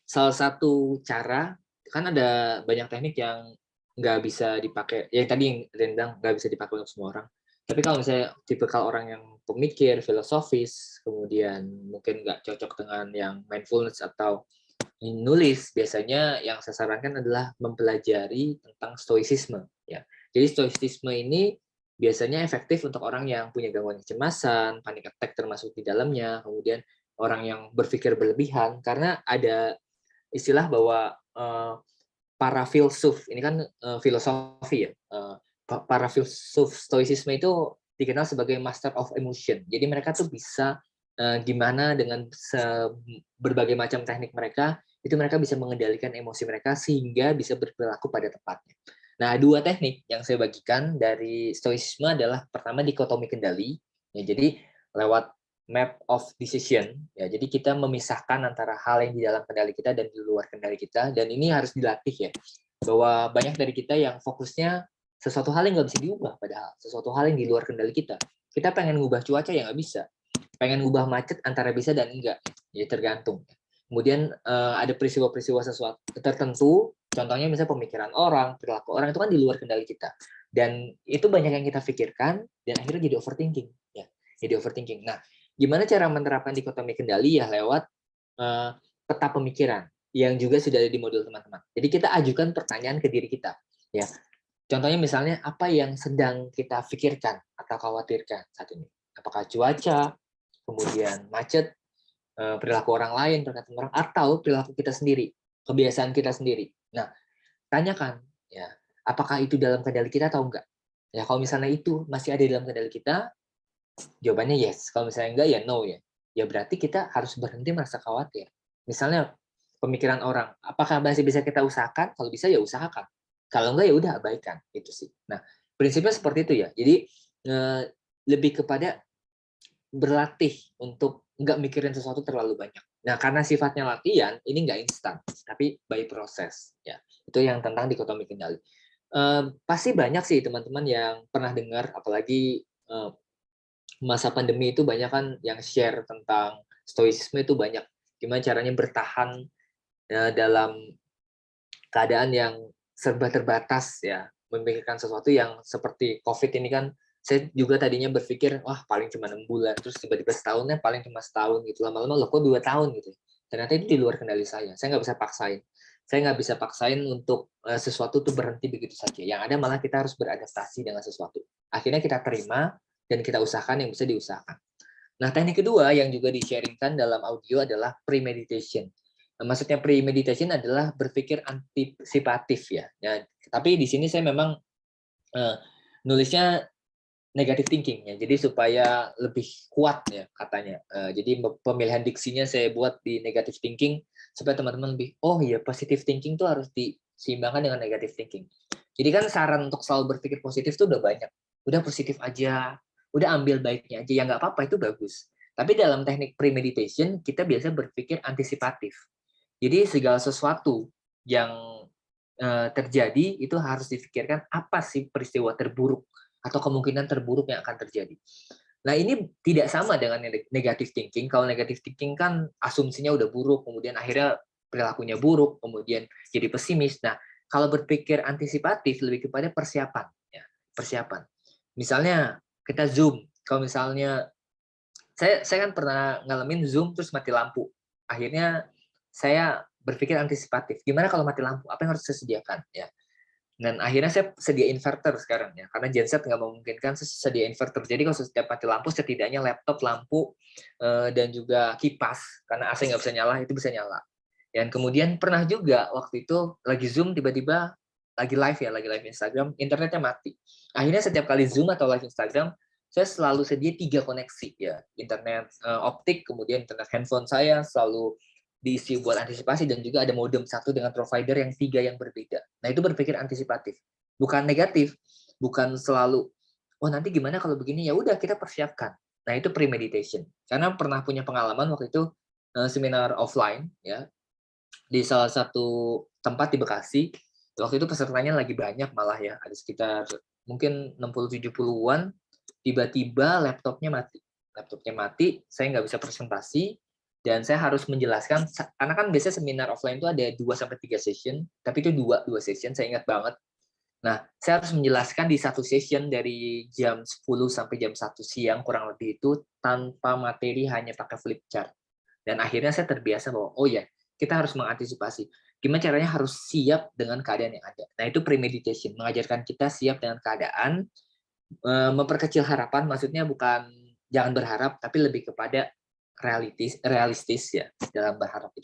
Salah satu cara, kan ada banyak teknik yang nggak bisa dipakai, yang tadi yang Ren bilang nggak bisa dipakai untuk semua orang. Tapi kalau misalnya tipikal orang yang pemikir, filosofis, kemudian mungkin nggak cocok dengan yang mindfulness atau nulis, biasanya yang saya sarankan adalah mempelajari tentang stoicisme. Ya. Jadi stoicisme ini biasanya efektif untuk orang yang punya gangguan kecemasan, panic attack termasuk di dalamnya, kemudian orang yang berpikir berlebihan, karena ada istilah bahwa para filsuf ini kan filosofi ya, para filsuf stoicisme itu dikenal sebagai master of emotion. Jadi mereka tuh bisa gimana dengan berbagai macam teknik mereka itu mereka bisa mengendalikan emosi mereka sehingga bisa berperilaku pada tempatnya. Nah, dua teknik yang saya bagikan dari stoicisme adalah pertama dikotomi kendali, ya, jadi lewat map of decision, ya, jadi kita memisahkan antara hal yang di dalam kendali kita dan di luar kendali kita, dan ini harus dilatih ya, bahwa banyak dari kita yang fokusnya sesuatu hal yang nggak bisa diubah, padahal sesuatu hal yang di luar kendali kita. Kita pengen ngubah cuaca ya nggak bisa, pengen ngubah macet antara bisa dan enggak, jadi tergantung. Kemudian ada peristiwa-peristiwa sesuatu tertentu, contohnya misalnya pemikiran orang, perilaku orang itu kan di luar kendali kita, dan itu banyak yang kita pikirkan dan akhirnya jadi overthinking, ya, jadi overthinking. Nah, gimana cara menerapkan dikotomi kendali ya lewat peta pemikiran yang juga sudah ada di modul teman-teman. Jadi kita ajukan pertanyaan ke diri kita, ya. Contohnya misalnya apa yang sedang kita pikirkan atau khawatirkan saat ini? Apakah cuaca, kemudian macet, perilaku orang lain, perkataan orang, atau perilaku kita sendiri, kebiasaan kita sendiri. Nah, tanyakan, ya, apakah itu dalam kendali kita atau enggak? Ya, kalau misalnya itu masih ada dalam kendali kita, jawabannya yes. Kalau misalnya enggak, ya no ya. Ya berarti kita harus berhenti merasa khawatir. Misalnya pemikiran orang, apakah masih bisa kita usahakan? Kalau bisa ya usahakan. Kalau enggak ya udah abaikan, itu sih. Nah, prinsipnya seperti itu ya. Jadi lebih kepada berlatih untuk nggak mikirin sesuatu terlalu banyak. Nah, karena sifatnya latihan, ini nggak instan, tapi by proses. Ya, itu yang tentang dikotomi kendali. Pasti banyak sih teman-teman yang pernah dengar, apalagi masa pandemi itu banyak kan yang share tentang stoicisme itu banyak. Gimana caranya bertahan dalam keadaan yang serba terbatas ya, memikirkan sesuatu yang seperti COVID ini kan, saya juga tadinya berpikir, wah paling cuma 6 bulan, terus tiba-tiba setahunnya paling cuma setahun gitu, lama-lama loh kok 2 tahun gitu. Ternyata itu di luar kendali saya nggak bisa paksain. Saya nggak bisa paksain untuk sesuatu tuh berhenti begitu saja. Yang ada malah kita harus beradaptasi dengan sesuatu. Akhirnya kita terima dan kita usahakan yang bisa diusahakan. Nah, teknik kedua yang juga di-sharingkan dalam audio adalah premeditation. Nah, maksudnya premeditation adalah berpikir antisipatif ya. Ya, tapi di sini saya memang nulisnya negative thinking ya. Jadi supaya lebih kuat ya katanya. Jadi pemilihan diksinya saya buat di negative thinking supaya teman-teman lebih oh iya positive thinking tuh harus diseimbangkan dengan negative thinking. Jadi kan saran untuk selalu berpikir positif tuh udah banyak. Udah positif aja, udah ambil baiknya aja, ya nggak apa-apa itu bagus. Tapi dalam teknik premeditation kita biasa berpikir antisipatif. Jadi segala sesuatu yang terjadi itu harus difikirkan apa sih peristiwa terburuk atau kemungkinan terburuk yang akan terjadi. Nah, ini tidak sama dengan negative thinking. Kalau negative thinking kan asumsinya udah buruk, kemudian akhirnya perilakunya buruk, kemudian jadi pesimis. Nah, kalau berpikir antisipatif lebih kepada persiapan, ya, persiapan. Misalnya kita Zoom, kalau misalnya saya kan pernah ngalamin Zoom terus mati lampu. Akhirnya saya berpikir antisipatif. Gimana kalau mati lampu? Apa yang harus saya sediakan? Ya, dan akhirnya saya sedia inverter sekarang ya, karena genset nggak memungkinkan saya sedia inverter. Jadi kalau setiap mati lampu, setidaknya laptop, lampu, dan juga kipas, karena AC nggak bisa nyala, itu bisa nyala. Dan kemudian pernah juga waktu itu lagi Zoom, tiba-tiba lagi live ya, lagi live Instagram, internetnya mati. Akhirnya setiap kali Zoom atau live Instagram, saya selalu sedia 3 koneksi ya, internet optik, kemudian internet handphone saya selalu diisi buat antisipasi, dan juga ada modem satu dengan provider yang 3 yang berbeda. Nah, itu berpikir antisipatif. Bukan negatif, bukan selalu, oh nanti gimana kalau begini, ya udah kita persiapkan. Nah, itu premeditation. Karena pernah punya pengalaman waktu itu seminar offline ya di salah satu tempat di Bekasi. Waktu itu pesertanya lagi banyak malah ya, ada sekitar mungkin 60-70-an, tiba-tiba laptopnya mati. Laptopnya mati, saya nggak bisa presentasi, Dan saya harus menjelaskan, karena kan biasanya seminar offline itu ada 2 sampai 3 session, tapi itu dua session, saya ingat banget. Nah, saya harus menjelaskan di satu session dari jam 10 sampai jam 1 siang kurang lebih itu tanpa materi, hanya pakai flip chart. Dan akhirnya saya terbiasa bahwa, oh ya, kita harus mengantisipasi. Gimana caranya harus siap dengan keadaan yang ada. Nah, itu premeditation, mengajarkan kita siap dengan keadaan, memperkecil harapan, maksudnya bukan jangan berharap, tapi lebih kepada realistis ya dalam berharap itu.